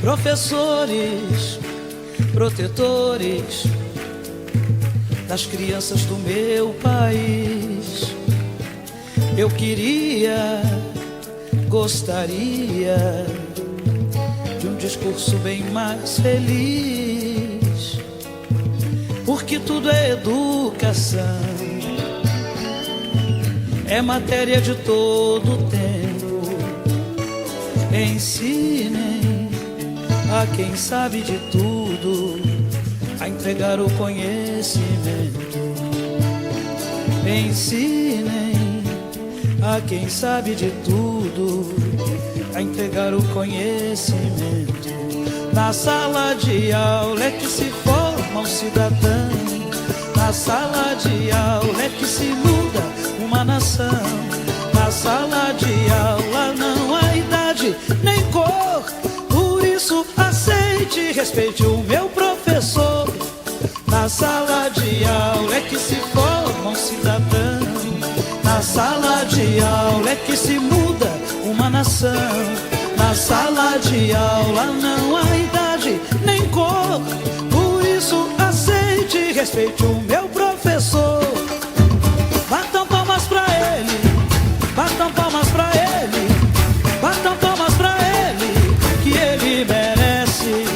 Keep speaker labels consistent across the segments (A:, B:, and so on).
A: Professores, protetores das crianças do meu país, eu queria, gostaria de um discurso bem mais feliz, porque tudo é educação, é matéria de todo tempo. Ensinem a quem sabe de tudo a entregar o conhecimento. Ensinem a quem sabe de tudo a entregar o conhecimento. Na sala de aula é que se forma um cidadão, na sala de aula é que se muda uma nação. Na sala de aula não há idade nem cor, por isso aceite e respeite o meu professor. Na sala de aula é que se forma um cidadão, na sala de aula é que se muda uma nação. Na sala de aula não há idade nem cor, por isso aceite e respeite o meu professor. Batam palmas pra ele, batam palmas pra ele, batam palmas pra ele, que ele merece.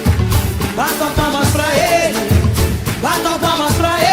A: Batam palmas pra ele, batam palmas pra ele.